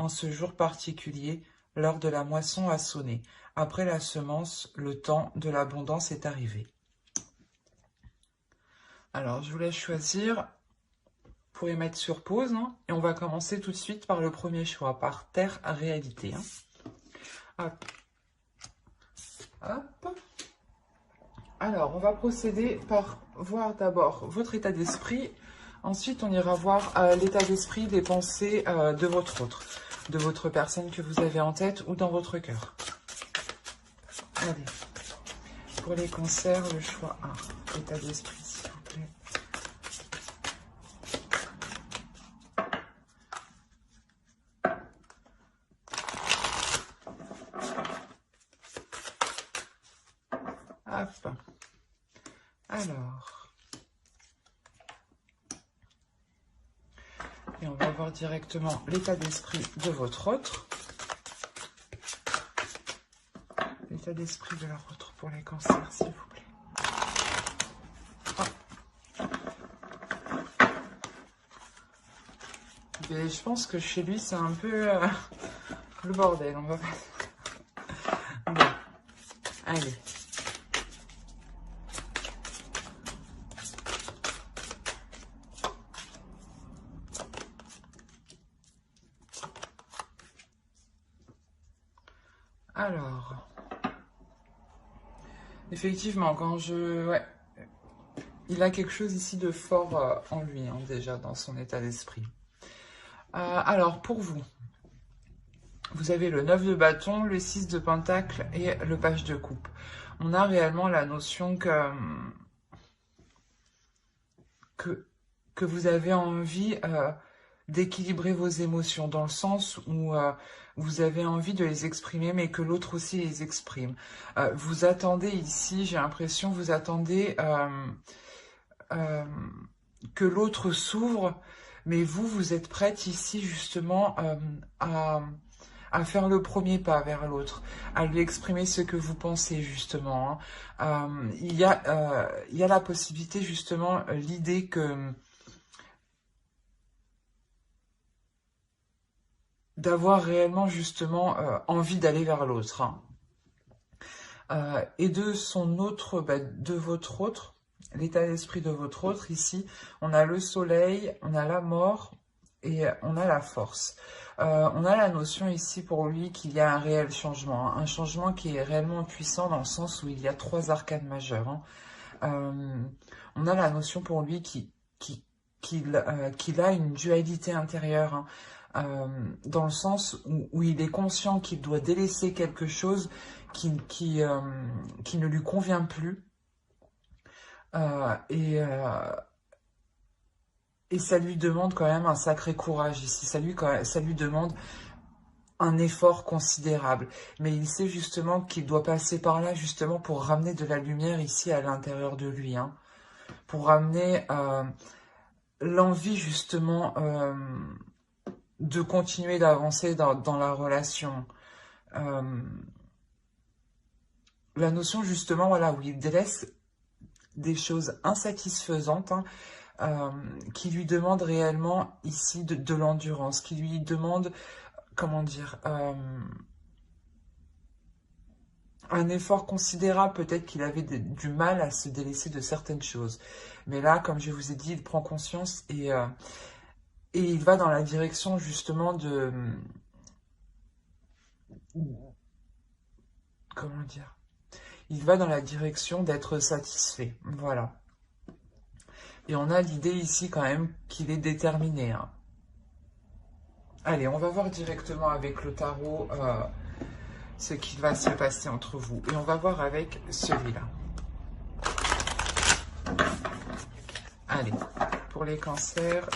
en ce jour particulier, l'heure de la moisson a sonné. Après la semence, le temps de l'abondance est arrivé. Alors, je vous laisse choisir. Vous pourrez mettre sur pause, hein, et on va commencer tout de suite par le premier choix, par Terre à réalité. Hein. Hop. Hop. Alors, on va procéder par voir d'abord votre état d'esprit. Ensuite, on ira voir l'état d'esprit des pensées de votre personne que vous avez en tête ou dans votre cœur. Allez. Pour les cancers, le choix 1. État d'esprit, s'il vous plaît. Hop. Alors. Et on va voir directement l'état d'esprit de votre autre. L'état d'esprit de leur autre pour les cancers, s'il vous plaît. Et je pense que chez lui, c'est un peu le bordel. On va pas... Bon. Allez. Alors, effectivement, ouais, il a quelque chose ici de fort en lui, hein, déjà, dans son état d'esprit. Alors, pour vous, vous avez le 9 de bâton, le 6 de pentacle et le page de coupe. On a réellement la notion que vous avez envie d'équilibrer vos émotions, dans le sens où vous avez envie de les exprimer, mais que l'autre aussi les exprime. Vous attendez ici, j'ai l'impression, vous attendez que l'autre s'ouvre, mais vous êtes prête ici justement à faire le premier pas vers l'autre, à lui exprimer ce que vous pensez justement. Hein. Il y a la possibilité justement, l'idée que d'avoir réellement justement envie d'aller vers l'autre. Hein. Et de son autre, de votre autre, l'état d'esprit de votre autre, ici, on a le soleil, on a la mort et on a la force. On a la notion ici pour lui qu'il y a un réel changement, hein, un changement qui est réellement puissant dans le sens où il y a 3 arcanes majeures. Hein. On a la notion pour lui qu'il a une dualité intérieure, hein. Dans le sens où il est conscient qu'il doit délaisser quelque chose qui ne lui convient plus. Et ça lui demande quand même un sacré courage ici. Ça lui demande un effort considérable. Mais il sait justement qu'il doit passer par là justement pour ramener de la lumière ici à l'intérieur de lui. Hein. Pour ramener l'envie justement de continuer d'avancer dans la relation. La notion justement, voilà, où il délaisse des choses insatisfaisantes, hein, qui lui demandent réellement ici de l'endurance, qui lui demandent, comment dire, un effort considérable. Peut-être qu'il avait du mal à se délaisser de certaines choses. Mais là, comme je vous ai dit, il prend conscience et il va dans la direction justement de... Comment dire? Il va dans la direction d'être satisfait. Voilà. Et on a l'idée ici quand même qu'il est déterminé. Hein. Allez, on va voir directement avec le tarot ce qu'il va se passer entre vous. Et on va voir avec celui-là. Allez, pour les cancers,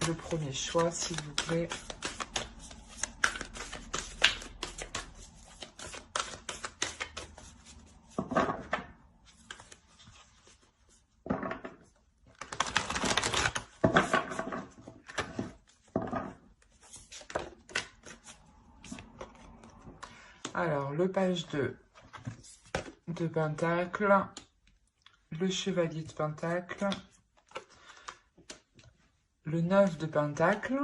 le premier choix, s'il vous plaît. Alors, le page de pentacle, le chevalier de pentacle, le 9 de pentacle,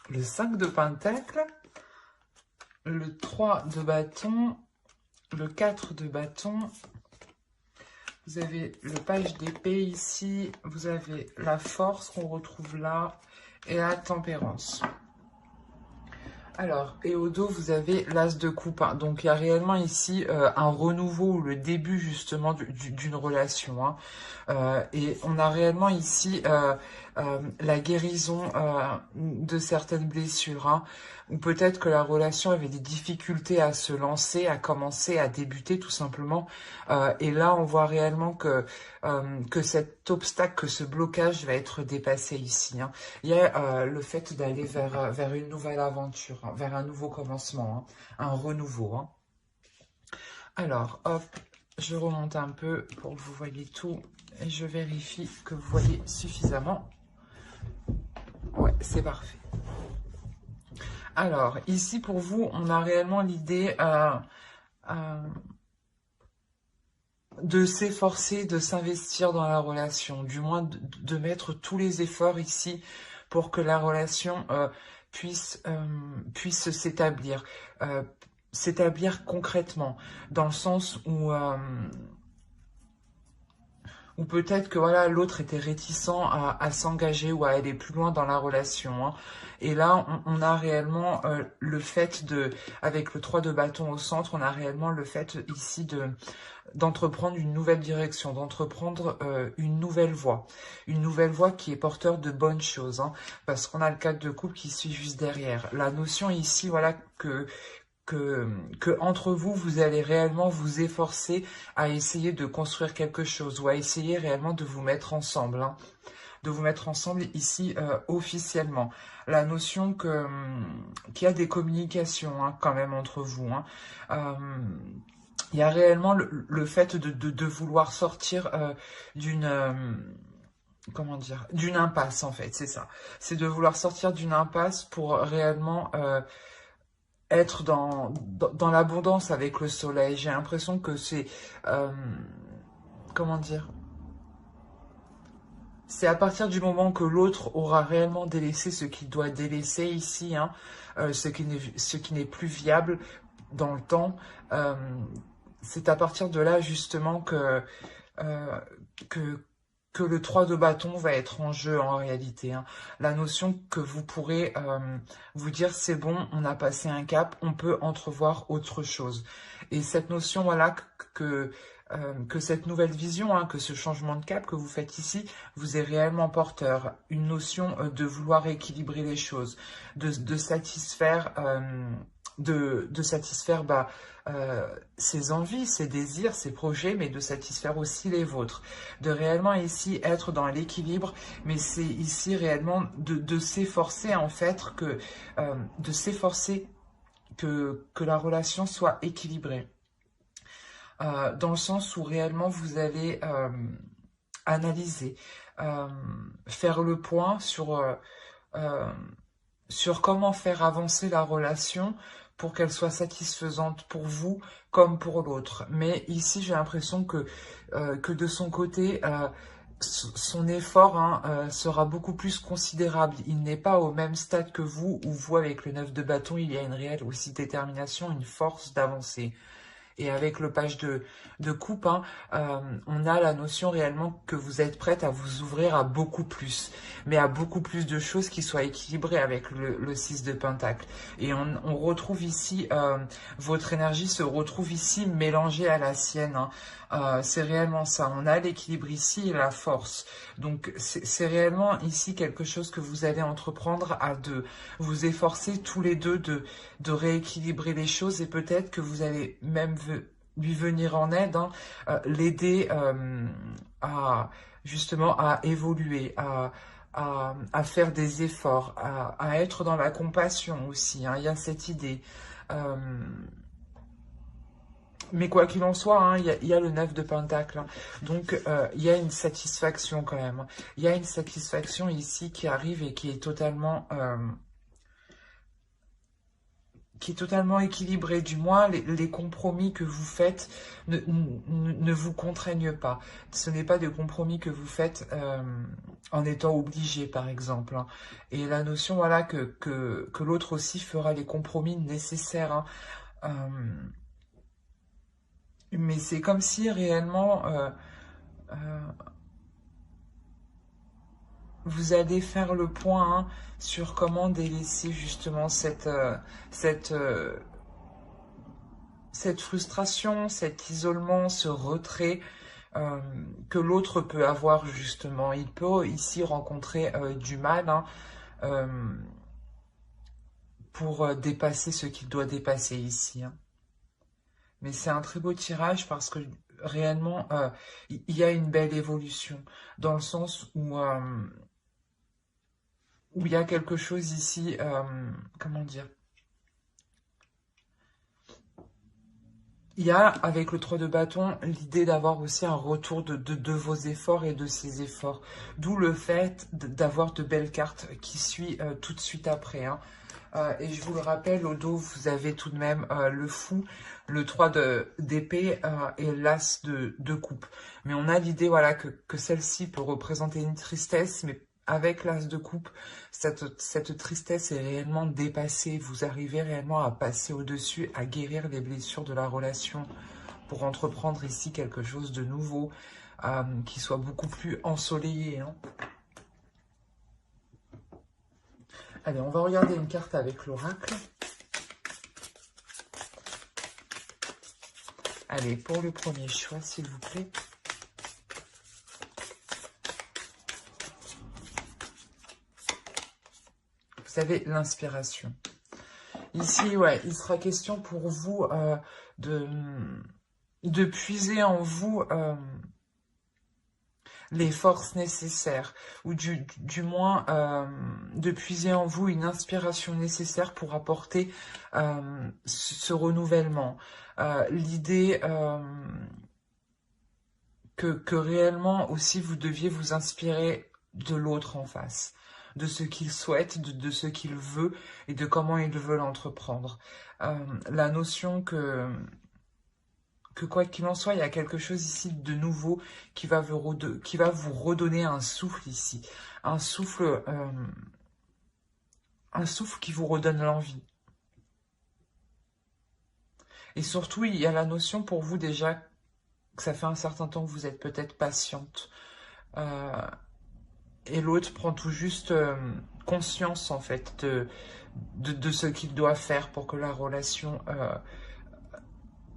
le 5 de Pentacle, le 3 de bâton, le 4 de bâton. Vous avez le page d'épée ici, vous avez la force qu'on retrouve là et la tempérance. Alors, et au dos, vous avez l'as de coupe. Hein. Donc, il y a réellement ici un renouveau ou le début justement d'une relation. Hein. Et on a réellement ici la guérison de certaines blessures. Hein, ou peut-être que la relation avait des difficultés à se lancer, à commencer, à débuter tout simplement. Et là, on voit réellement que cet obstacle, que ce blocage va être dépassé ici. Hein. Il y a le fait d'aller vers une nouvelle aventure, hein, vers un nouveau commencement, hein, un renouveau. Hein. Alors, hop, je remonte un peu pour que vous voyez tout et je vérifie que vous voyez suffisamment. Ouais, c'est parfait. Alors, ici pour vous, on a réellement l'idée de s'efforcer, de s'investir dans la relation, du moins de mettre tous les efforts ici pour que la relation puisse s'établir, s'établir concrètement, dans le sens où peut-être que voilà l'autre était réticent à s'engager ou à aller plus loin dans la relation. Hein. Et là, on a réellement le fait avec le 3 de bâton au centre, on a réellement le fait ici d'entreprendre une nouvelle direction, d'entreprendre une nouvelle voie qui est porteur de bonnes choses, hein, parce qu'on a le 4 de coupe qui suit juste derrière. La notion ici, voilà, que entre vous, vous allez réellement vous efforcer à essayer de construire quelque chose ou à essayer réellement de vous mettre ensemble, hein, de vous mettre ensemble ici officiellement. La notion qu'il y a des communications hein, quand même entre vous. Hein. Il y a réellement le fait de vouloir sortir d'une... comment dire, d'une impasse en fait, c'est ça. C'est de vouloir sortir d'une impasse pour réellement être dans l'abondance avec le soleil. J'ai l'impression que c'est... comment dire, c'est à partir du moment que l'autre aura réellement délaissé ce qu'il doit délaisser ici, hein, ce qui n'est plus viable dans le temps, c'est à partir de là justement que le 3 de bâton va être en jeu en réalité. Hein. La notion que vous pourrez vous dire c'est bon, on a passé un cap, on peut entrevoir autre chose. Et cette notion, voilà, que cette nouvelle vision, hein, que ce changement de cap que vous faites ici, vous est réellement porteur. Une notion de vouloir équilibrer les choses, de satisfaire... de satisfaire ses envies, ses désirs, ses projets, mais de satisfaire aussi les vôtres. De réellement ici être dans l'équilibre, mais c'est ici réellement de s'efforcer en fait de s'efforcer que la relation soit équilibrée. Dans le sens où réellement vous allez analyser, faire le point sur comment faire avancer la relation pour qu'elle soit satisfaisante pour vous comme pour l'autre. Mais ici, j'ai l'impression que de son côté, son effort hein, sera beaucoup plus considérable. Il n'est pas au même stade que vous, où vous, avec le 9 de bâton, il y a une réelle aussi détermination, une force d'avancer. Et avec le page de coupe, hein, on a la notion réellement que vous êtes prête à vous ouvrir à beaucoup plus, mais à beaucoup plus de choses qui soient équilibrées avec le 6 de pentacle. Et on retrouve ici, votre énergie se retrouve ici mélangée à la sienne. Hein. C'est réellement ça. On a l'équilibre ici et la force. Donc c'est réellement ici quelque chose que vous allez entreprendre à deux. Vous efforcer tous les deux de rééquilibrer les choses et peut-être que vous allez même lui venir en aide, hein, l'aider justement à évoluer, à faire des efforts, à être dans la compassion aussi. Hein, il y a cette idée. Mais quoi qu'il en soit, hein, il y a le 9 de pentacle. Hein. Donc, il y a une satisfaction quand même. Il y a une satisfaction ici qui arrive et qui est totalement qui est totalement équilibré. Du moins, les compromis que vous faites ne vous contraignent pas. Ce n'est pas des compromis que vous faites en étant obligé, par exemple. Hein. Et la notion, voilà, que l'autre aussi fera les compromis nécessaires. Hein. Mais c'est comme si réellement vous allez faire le point hein, sur comment délaisser justement cette frustration, cet isolement, ce retrait que l'autre peut avoir justement. Il peut ici rencontrer du mal hein, pour dépasser ce qu'il doit dépasser ici. Hein. Mais c'est un très beau tirage parce que réellement, il y a une belle évolution dans le sens où il y a quelque chose ici, comment dire, il y a, avec le 3 de bâton, l'idée d'avoir aussi un retour de vos efforts et de ces efforts. D'où le fait d'avoir de belles cartes qui suivent tout de suite après. Hein. Et je vous le rappelle, au dos, vous avez tout de même le fou, le 3 d'épée et l'as de coupe. Mais on a l'idée voilà, que celle-ci peut représenter une tristesse, mais avec l'as de coupe, cette tristesse est réellement dépassée. Vous arrivez réellement à passer au-dessus, à guérir les blessures de la relation pour entreprendre ici quelque chose de nouveau, qui soit beaucoup plus ensoleillé. Hein. Allez, on va regarder une carte avec l'oracle. Allez, pour le premier choix, s'il vous plaît. Vous avez l'inspiration. Ici, ouais, il sera question pour vous de puiser en vous les forces nécessaires, ou du moins de puiser en vous une inspiration nécessaire pour apporter ce renouvellement. L'idée que réellement aussi vous deviez vous inspirer de l'autre en face, de ce qu'il souhaite, de ce qu'il veut et de comment il veut l'entreprendre. La notion que quoi qu'il en soit, il y a quelque chose ici de nouveau qui va vous redonner un souffle ici. Un souffle qui vous redonne l'envie. Et surtout, il y a la notion pour vous déjà que ça fait un certain temps que vous êtes peut-être patiente. Et l'autre prend tout juste conscience, en fait, de ce qu'il doit faire pour que la relation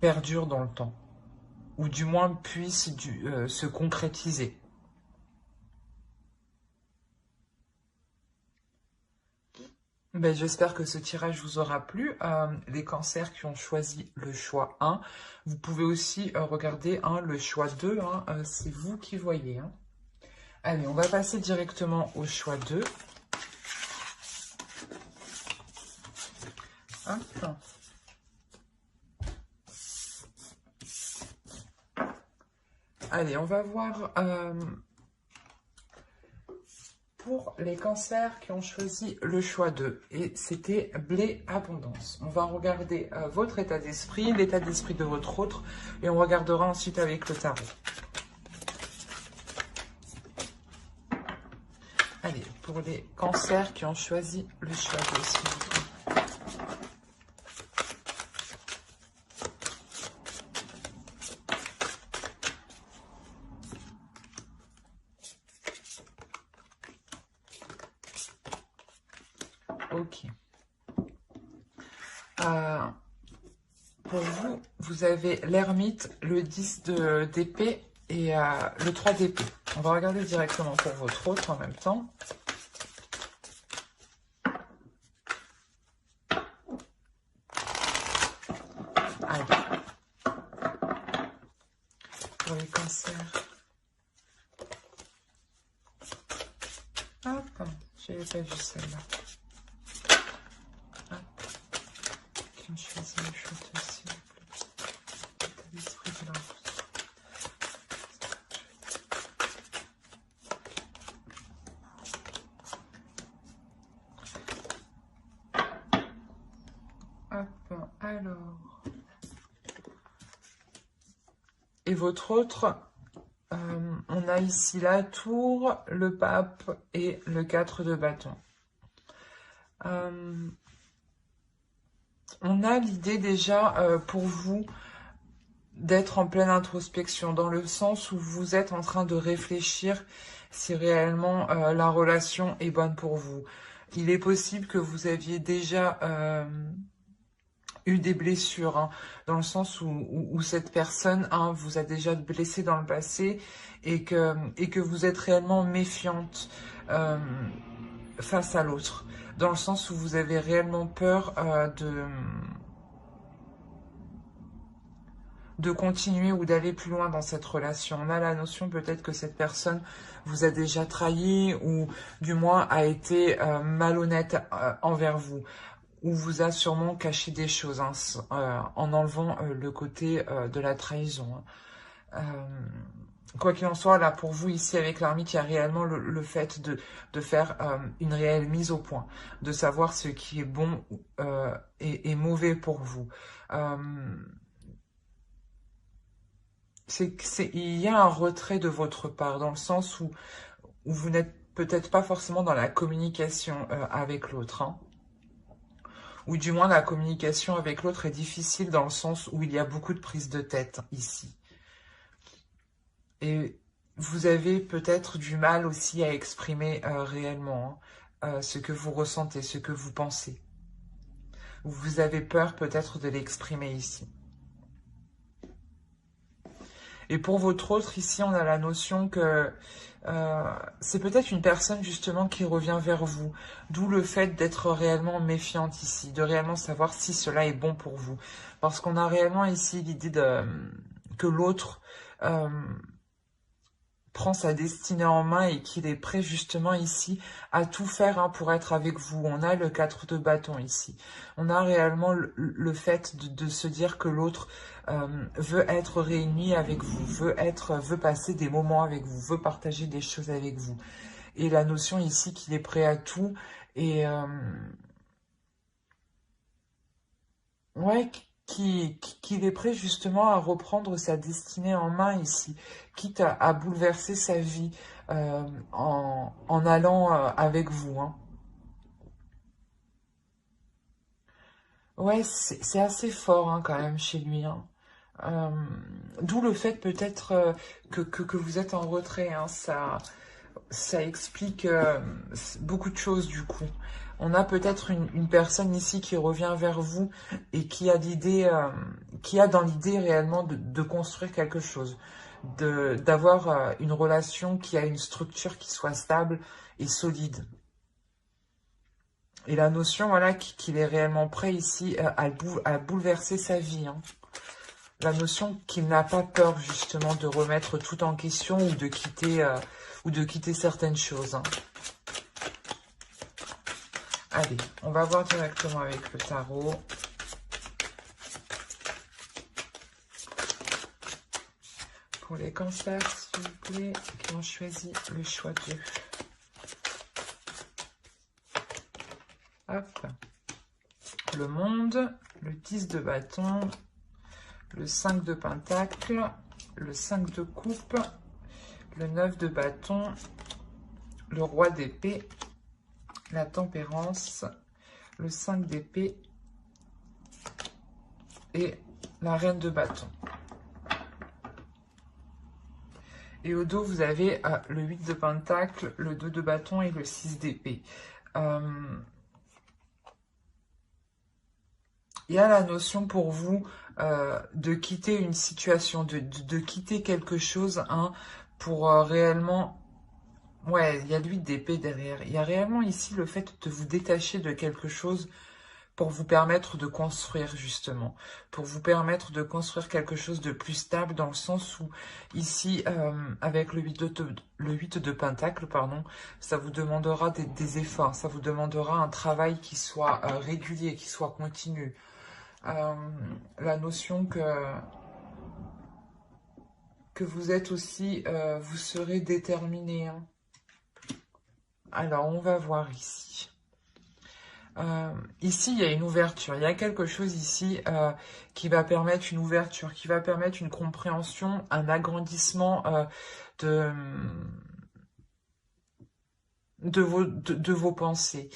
perdure dans le temps. Ou du moins puisse se concrétiser. Ben, j'espère que ce tirage vous aura plu. Les cancers qui ont choisi le choix 1, vous pouvez aussi regarder le choix 2, hein, c'est vous qui voyez. Hein. Allez, on va passer directement au choix 2. Hop. Allez, on va voir pour les cancers qui ont choisi le choix 2. Et c'était blé abondance. On va regarder votre état d'esprit, l'état d'esprit de votre autre. Et on regardera ensuite avec le tarot. Allez, pour les cancers qui ont choisi le choix 2, s'il vous plaît. Ok. Pour vous, vous avez l'ermite, le 10 d'épée et le 3 d'épée. On va regarder directement pour votre autre en même temps. Allez. Pour les cancers. Hop, j'avais pas vu celle-là. Qui ont choisi le choix de s'il vous plaît. L'état d'esprit de leur... Hop, alors. Et votre autre, on a ici la tour, le pape et le 4 de bâton. On a l'idée déjà pour vous d'être en pleine introspection, dans le sens où vous êtes en train de réfléchir si réellement la relation est bonne pour vous. Il est possible que vous aviez déjà eu des blessures, hein, dans le sens où cette personne vous a déjà blessé dans le passé et que vous êtes réellement méfiante face à l'autre, dans le sens où vous avez réellement peur de continuer ou d'aller plus loin dans cette relation. On a la notion peut-être que cette personne vous a déjà trahi ou du moins a été malhonnête envers vous, ou vous a sûrement caché des choses en enlevant le côté de la trahison. Quoi qu'il en soit, là pour vous ici avec l'ermite, il y a réellement le fait de faire une réelle mise au point, de savoir ce qui est bon et mauvais pour vous. Il y a un retrait de votre part, dans le sens où vous n'êtes peut-être pas forcément dans la communication avec l'autre. Ou du moins la communication avec l'autre est difficile dans le sens où il y a beaucoup de prise de tête ici. Et vous avez peut-être du mal aussi à exprimer réellement ce que vous ressentez, ce que vous pensez. Vous avez peur peut-être de l'exprimer ici. Et pour votre autre, ici, on a la notion que c'est peut-être une personne justement qui revient vers vous. D'où le fait d'être réellement méfiante ici, de réellement savoir si cela est bon pour vous. Parce qu'on a réellement ici l'idée que l'autre prend sa destinée en main et qu'il est prêt justement ici à tout faire pour être avec vous. On a le 4 de bâton ici. On a réellement le fait de se dire que l'autre veut être réuni avec vous, veut passer des moments avec vous, veut partager des choses avec vous. Et la notion ici qu'il est prêt à tout et ouais, qu'il est prêt justement à reprendre sa destinée en main ici, quitte à bouleverser sa vie en allant avec vous. Ouais, c'est assez fort quand même chez lui. D'où le fait peut-être que vous êtes en retrait. Ça explique beaucoup de choses du coup. On a peut-être une personne ici qui revient vers vous et qui a l'idée, qui a dans l'idée réellement de construire quelque chose, d'avoir une relation qui a une structure qui soit stable et solide. Et la notion, voilà, qu'il est réellement prêt ici à bouleverser sa vie. La notion qu'il n'a pas peur justement de remettre tout en question ou de quitter certaines choses. Allez, on va voir directement avec le tarot. Pour les cancers, s'il vous plaît, qui ont choisi le choix 2. Hop. Le monde, le 10 de bâton, le 5 de pentacle, le 5 de coupe, le 9 de bâton, le roi d'épée, la tempérance, le 5 d'épée et la reine de bâton. Et au dos, vous avez le 8 de pentacle, le 2 de bâton et le 6 d'épée. Il y a la notion pour vous de quitter une situation, de quitter quelque chose pour réellement... Ouais, il y a le 8 d'épée derrière. Il y a réellement ici le fait de vous détacher de quelque chose pour vous permettre de construire justement, pour vous permettre de construire quelque chose de plus stable dans le sens où ici, avec le 8 de pentacle, pardon, ça vous demandera des efforts, ça vous demandera un travail qui soit régulier, qui soit continu. La notion que vous êtes aussi, vous serez déterminé. Alors, on va voir ici. Ici, il y a une ouverture. Il y a quelque chose ici qui va permettre une ouverture, qui va permettre une compréhension, un agrandissement de, de vos pensées.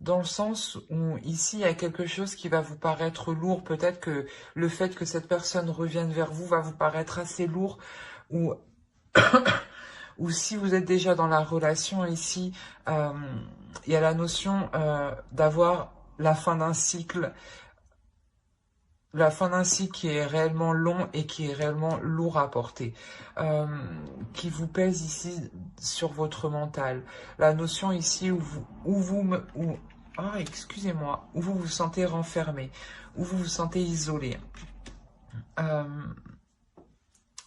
Dans le sens où ici, il y a quelque chose qui va vous paraître lourd. Peut-être que le fait que cette personne revienne vers vous va vous paraître assez lourd. Ou, ou si vous êtes déjà dans la relation ici, il y a la notion d'avoir la fin d'un cycle. La fin d'un cycle qui est réellement long et qui est réellement lourd à porter, qui vous pèse ici sur votre mental. La notion ici excusez-moi, où vous vous sentez renfermé, où vous vous sentez isolé.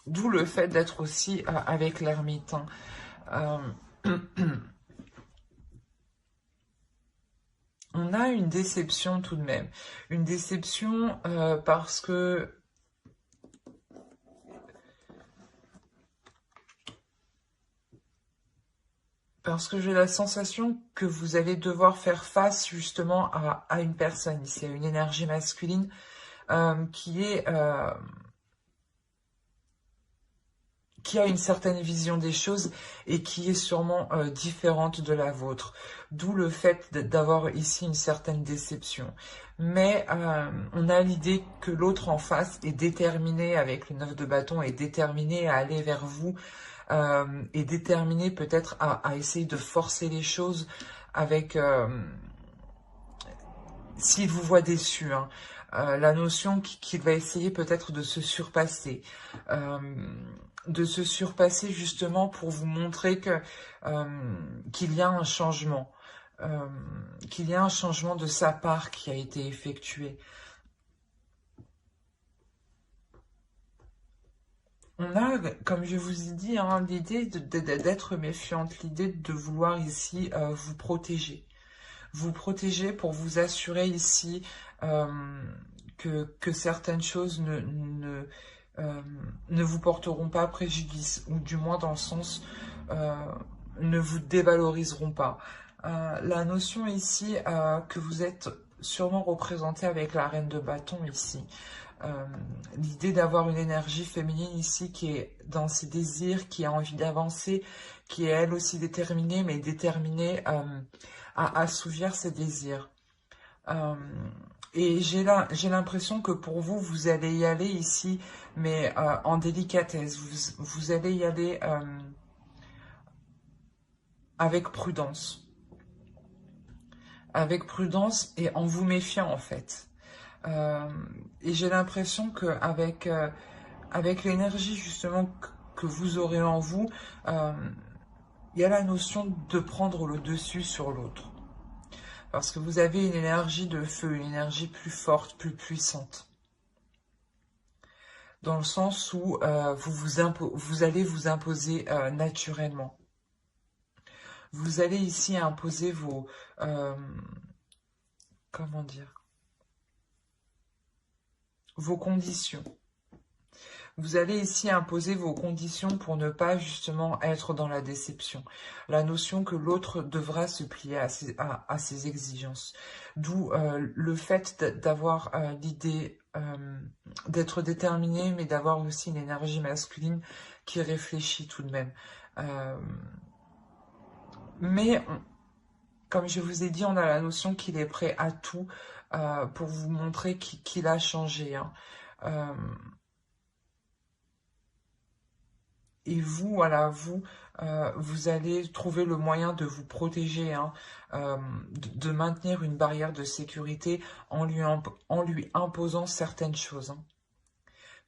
D'où le fait d'être aussi avec l'ermite. On a une déception tout de même. Une déception parce que j'ai la sensation que vous allez devoir faire face justement à une personne ici, à une énergie masculine qui a une certaine vision des choses et qui est sûrement différente de la vôtre. D'où le fait d'avoir ici une certaine déception. Mais on a l'idée que l'autre en face est déterminé, avec le 9 de bâton, est déterminé à aller vers vous, est déterminé peut-être à essayer de forcer les choses avec... s'il vous voit déçu, hein, la notion qu'il va essayer peut-être de se surpasser. Justement pour vous montrer que qu'il y a un changement. Qu'il y a un changement de sa part qui a été effectué. On a, comme je vous ai dit, hein, l'idée d'être méfiante, l'idée de vouloir ici vous protéger. Vous protéger pour vous assurer ici que certaines choses ne vous porteront pas préjudice, ou du moins dans le sens ne vous dévaloriseront pas. La notion ici que vous êtes sûrement représenté avec la reine de bâton ici. L'idée d'avoir une énergie féminine ici qui est dans ses désirs, qui a envie d'avancer, qui est elle aussi déterminée, mais déterminée à assouvir ses désirs. Et j'ai l'impression que pour vous, vous allez y aller ici, mais en délicatesse. Vous allez y aller avec prudence. Avec prudence et en vous méfiant en fait. Et j'ai l'impression qu'avec avec l'énergie justement que vous aurez en vous, il y a la notion de prendre le dessus sur l'autre. Parce que vous avez une énergie de feu, une énergie plus forte, plus puissante. Dans le sens où vous allez vous imposer naturellement. Vous allez ici imposer vos... comment dire, vos conditions. Vous allez ici imposer vos conditions pour ne pas justement être dans la déception. La notion que l'autre devra se plier à ses exigences. D'où le fait d'avoir l'idée d'être déterminé, mais d'avoir aussi une énergie masculine qui réfléchit tout de même. Mais, comme je vous ai dit, on a la notion qu'il est prêt à tout pour vous montrer qu'il a changé. Hein. Et vous, voilà, vous allez trouver le moyen de vous protéger, hein, de maintenir une barrière de sécurité en lui imposant certaines choses. Hein,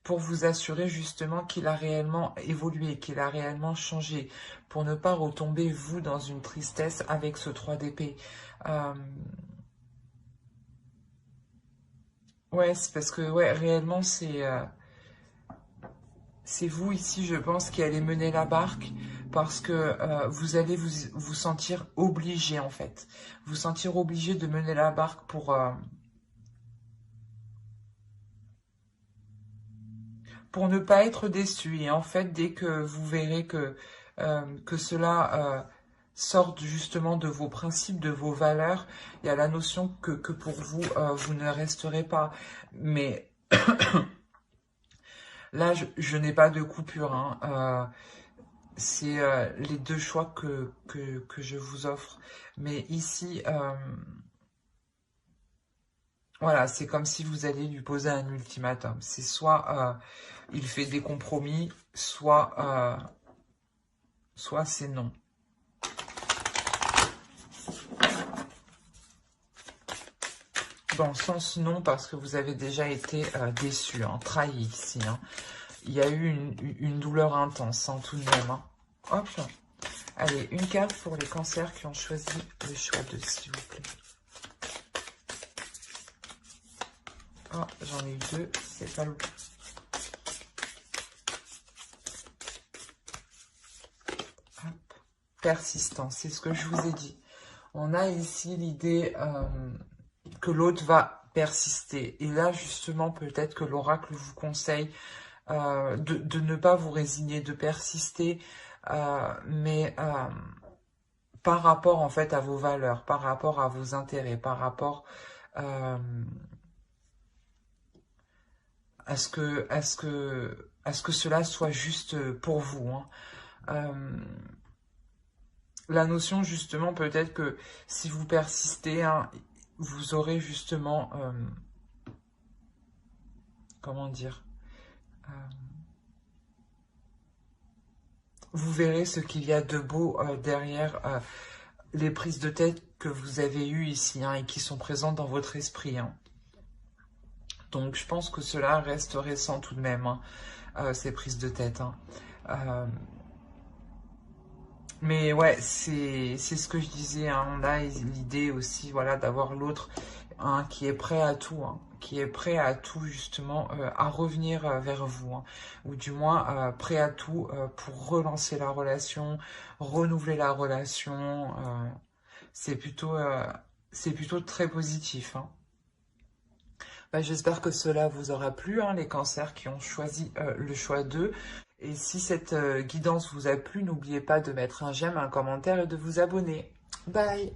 pour vous assurer justement qu'il a réellement évolué, qu'il a réellement changé, pour ne pas retomber, vous, dans une tristesse avec ce 3 d'épée. Ouais, c'est parce que, ouais, réellement, c'est vous ici, je pense, qui allez mener la barque parce que vous allez vous sentir obligé, en fait. Vous sentir obligé de mener la barque pour ne pas être déçu. Et en fait, dès que vous verrez que cela sortent justement de vos principes, de vos valeurs. Il y a la notion que pour vous, vous ne resterez pas. Mais là, je n'ai pas de coupure. Hein. C'est les deux choix que je vous offre. Mais ici, voilà, c'est comme si vous alliez lui poser un ultimatum. C'est soit il fait des compromis, soit c'est non. Dans le sens non, parce que vous avez déjà été déçu, hein, trahi ici. Hein. Il y a eu une douleur intense, hein, tout de même. Hein. Hop. Allez, une carte pour les cancers qui ont choisi le choix de, s'il vous plaît. Oh, j'en ai eu deux, c'est pas le... Hop. Persistance, c'est ce que je vous ai dit. On a ici l'idée que l'autre va persister. Et là, justement, peut-être que l'oracle vous conseille de ne pas vous résigner, de persister, mais par rapport, en fait, à vos valeurs, par rapport à vos intérêts, par rapport à ce que cela soit juste pour vous. Hein. La notion, justement, peut-être que si vous persistez, hein, vous aurez justement, comment dire, vous verrez ce qu'il y a de beau derrière les prises de tête que vous avez eues ici, hein, et qui sont présentes dans votre esprit. Hein. Donc, je pense que cela reste récent tout de même, hein, ces prises de tête. Hein. Mais ouais, c'est ce que je disais, hein. On a l'idée aussi, voilà, d'avoir l'autre, hein, qui est prêt à tout, hein, qui est prêt à tout justement, à revenir vers vous, hein, ou du moins prêt à tout pour relancer la relation, renouveler la relation. C'est plutôt très positif. Hein. Bah, j'espère que cela vous aura plu, hein, les cancers qui ont choisi le choix 2. Et si cette guidance vous a plu, n'oubliez pas de mettre un j'aime, un commentaire et de vous abonner. Bye!